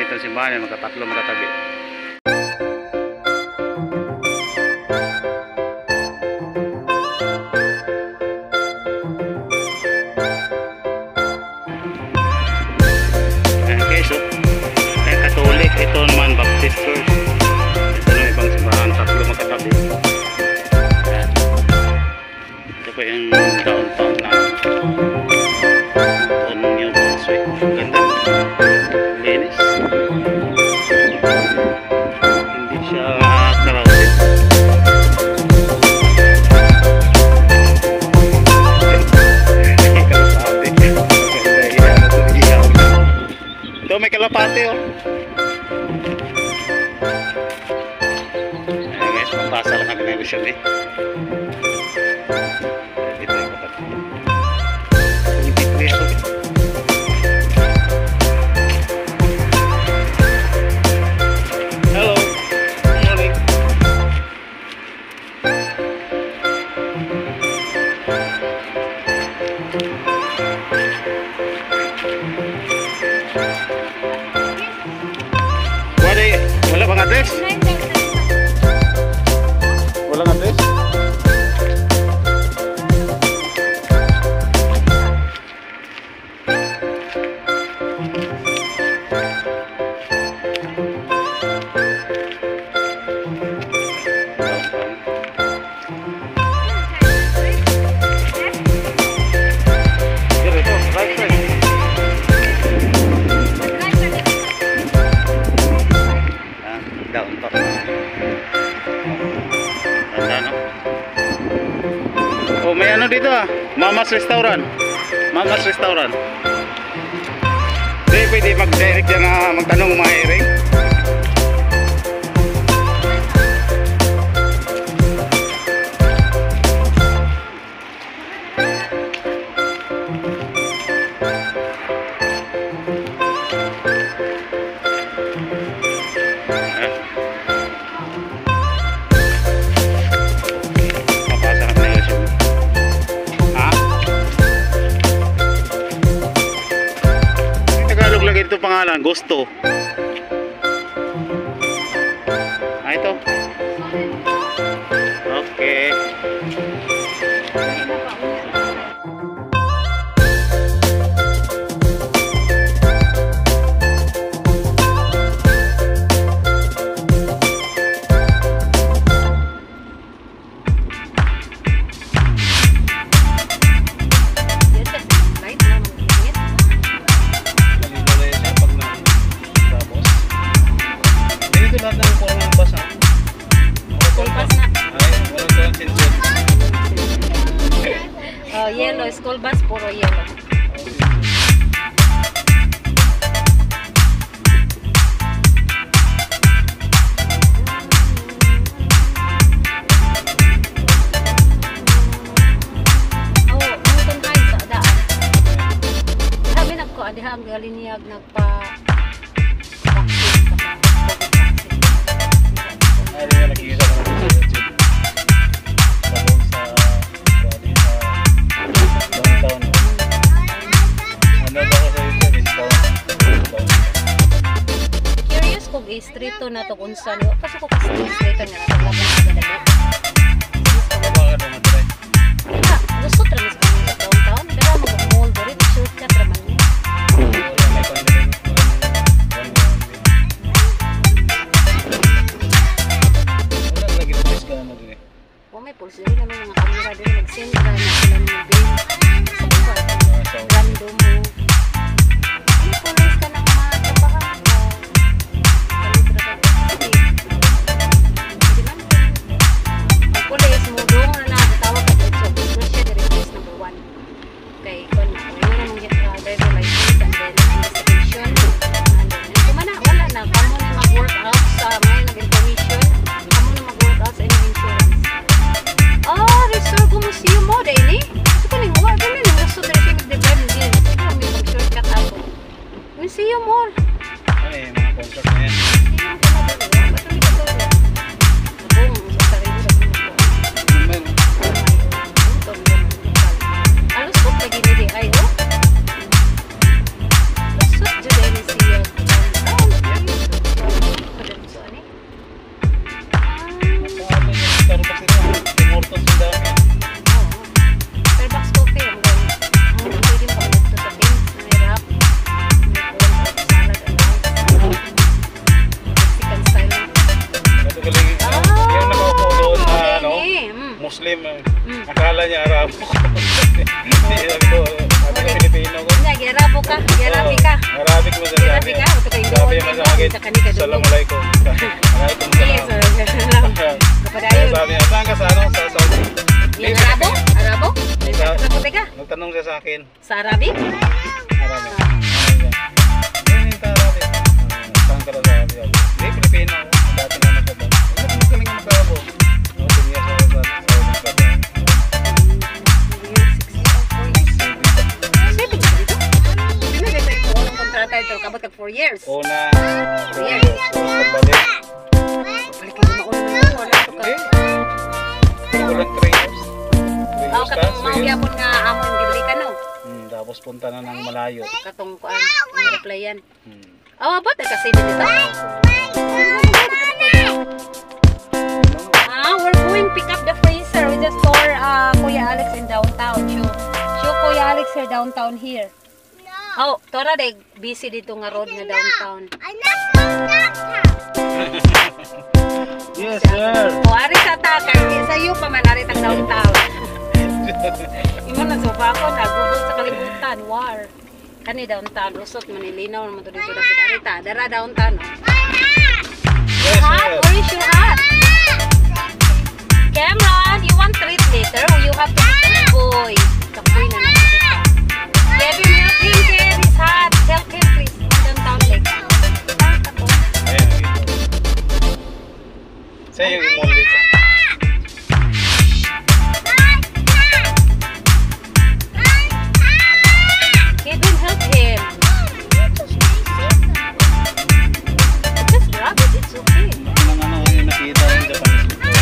itong simbahan, magkatatlo magkatabi. Ito naman Baptist Church. Ito na ibang simbahan, tatlo magkatabi. Ayan. Ito po yung downtown na New Brunswick. Ganda, linis, hindi siya crowded. Ito may kalapate oh. Ayan guys, papasa lang kami ng ilusyon eh. Ito yung kapatid. Hello, morning. Wala bang address? Walang address? Oh, may ano dito ah, Mama's Restaurant. Mama's Restaurant. Hindi pwede mag-direct dyan na magtanong mga hiring. Ito pangalan, Gusto. Ah, ito. Okay. Yellow, school bus, puro yellow. Oh, nungkong kayo sa daan. Sabi nagko, adihang galiniyag nagpa-vaccine ka pa. Ay, hindi nakikita ko na sa YouTube. Curious kung i-streeto na ito kung saan. Kasi kung streeto na naglabang sa gadali. Gusto tramis kami sa downtown. Pero mag-mall doon rin. Shortcut raman niya. Kung may pulse rin naman mga kamera doon. Nag-send ka na sila ng game. Sa buwan. Random mo. Pulis ka ng mga trabahan ka. Ang pulis mo doon na natawag ka dito. Pressure the request number 1. Okay, kung yun ang driver license and then investigation. And then kumana, wala na. Kamo na mag-work out sa may nag-information. Kamo na mag-work out sa insurance. Ah, restore ko museum mo dahil eh. Ito ka nang wala. Kami nang gusto dahil siya mag-develop din. Ito may mag-shortcut ako. Museum more. Ano yung mga concert na yan? Alos ko lagi ni di ay oh. Lusot jud ni siya. Arabic ka. Arabic mo sa Arabic ka. Ito kayo Sabi doon. mo sa akin, Sa kanila doon. Assalamualaikum. Alaikum Yes, salam. kapadayon. Sabi niya, saan ka sa ano? Sa Saudi? Yung Arabo? Arabo? Sa puti ka? Nagtanong siya sa akin. Sa Arabic? Arabic. Hindi ka Arabic. Saan ka na sa Arabic? Hindi, Pilipino ako. Dati na nagkabang. Hindi, magaling ka mag-Arabo. No, 10 years ako sa Saudi ka ba? Kontrata ito, kabot ka 4 years. Una. 4 years. Pagbalik. Balik kayo mauna na ito. Wala ito ka. Kulang 3 years. 3 Ako years ka, katong 3 mga years. gyapon nga amon gibli ka no. Tapos punta na ng malayo. Katong kuan, replyan. Hmm. Oh, abot kasi dito. We're going pick up the freezer with the store Kuya Alex in downtown. Show Kuya Alex here downtown here. Oh, tora de busy dito nga road nga downtown. Yes, sir. O ari sa takar, sa iyo pa man ari tang downtown. Imo na sofa ko nagugol sa kalibutan, war. Kani downtown usot manilinaw naman to dito dapat ari ta, dara downtown. Yes, Hot, sir. where is your hat? Cameron, you want treat later or you have to be a boy? Kapoy na nakikita. Kevin, help him carry his hat. Help him please. Downtown like. Ayan, dito. Sa'yo yung imol dito. Kevin, help him. Just grab it, it's okay. Ano yung nakita yung Japanese people.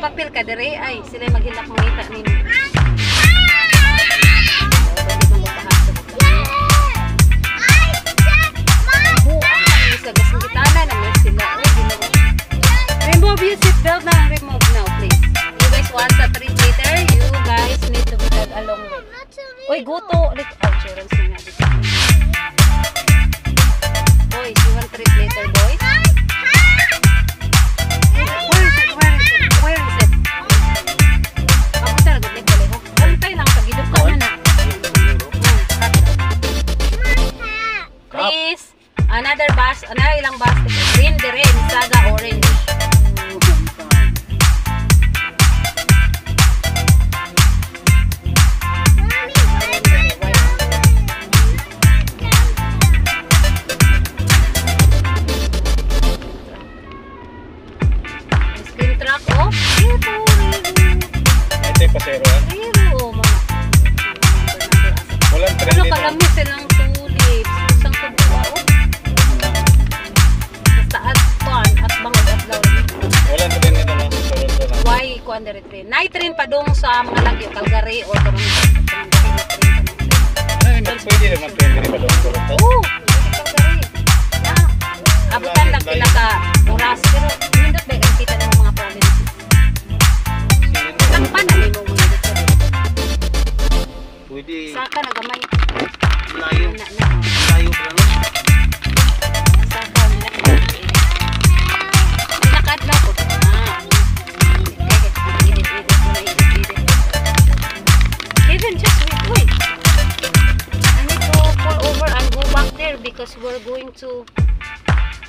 Papil ka dire ay sila maghilak mo ita nimo. Remove your seatbelt na. Remove now, please. You guys want a treat later? You guys need to be tag along with. Uy, goto. Like, insurance na nga dito. Boys, you want treat later, boys? Where is it? Where is it? Where is it? Ako talaga, di ba leho? Antay lang, tagidok ka na na. Please, another bus, another ilang bus. Green, dire, saga, orange. Screen truck, oh. Ito yung pasero, ha? Rero, mga. Walang trend Ano dito. kalami silang tulips? Isang tubuwa, oh. Basta at bangag at law. Walang trend dito, no? Sa Toronto lang. Why ko under train? Night train pa dong sa mga lagyo, Calgary or Toronto. Pwede naman trend dito pa doon sa Toronto. Oo, Calgary. Abutan lang sila ka oras. Pero hindi ba kita ng mga province? Ang panan mo mga dito. Pwede. Saka na gamay. Layo. Na. Layo pa lang. Saka na. Pinakadlaw ko. Kevin, just wait. I need to pull over and go back there because we're going to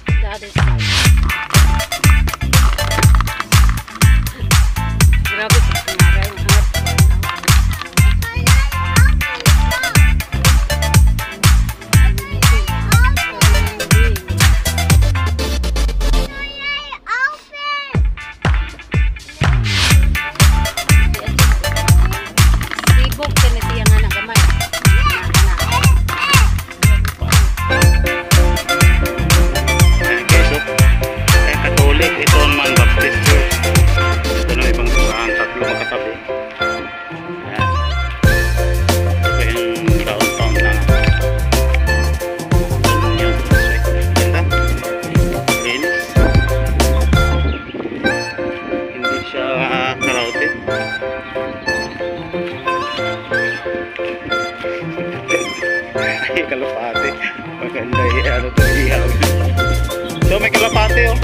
the other side. Grabe sa kamara yung hangat. Sibog ka na siya nga nagamay. Catholic, ito naman Baptist Church. Ito na ibang simbahan, tatlo magkatabi. Ayan. Ito yung downtown lang. Yun, ganda. Linis. Hindi siya crowded. Ay, kalapate. Maganda yung ano to, ihaw. So may kalapate, oh.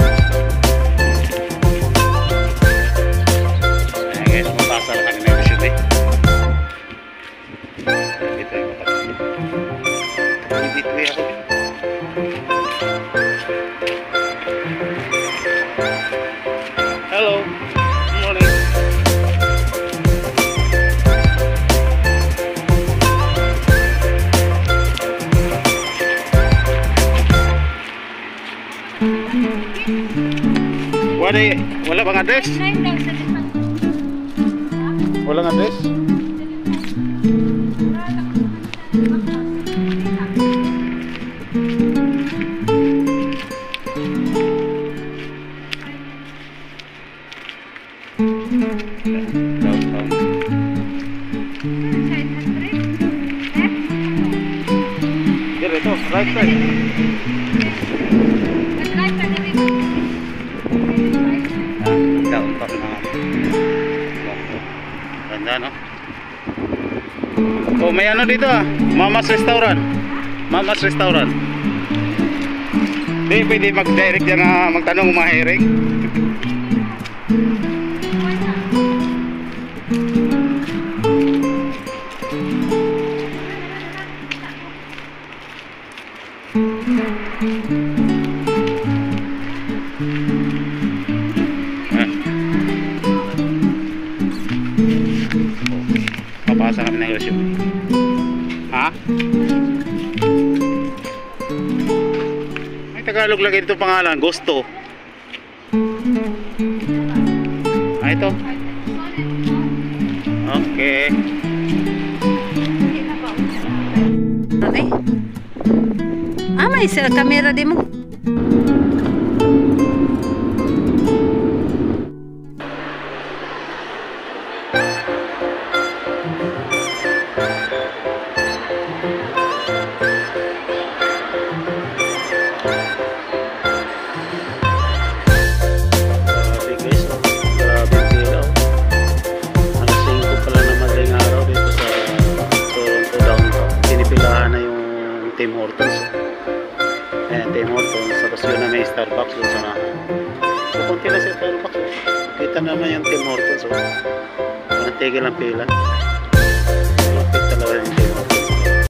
Ayan guys, mapasa na kami ng shoot, eh. Ito tayo makapit. Bibitwi ako. Hello. Good morning. Wala bang address? 9,000. Walang address? Downtown. Dito, right side. Downtown na. Ganda, no? Oh, may ano dito ah. Mama's Restaurant. Mama's Restaurant. Di, pwede mag-direct dyan na magtanong umahiring. Papasa kami ng resume. Ha? May Tagalog lagi dito pangalan. Gusto. Ah, ito. Okay. Ay. Ah, may camera di mo. Tim Hortons. Ayan, Tim Hortons. Tapos yun na may Starbucks doon sa nahan. Pupunti na sa Starbucks. Kita naman yung Tim Hortons. Natigil ang pila.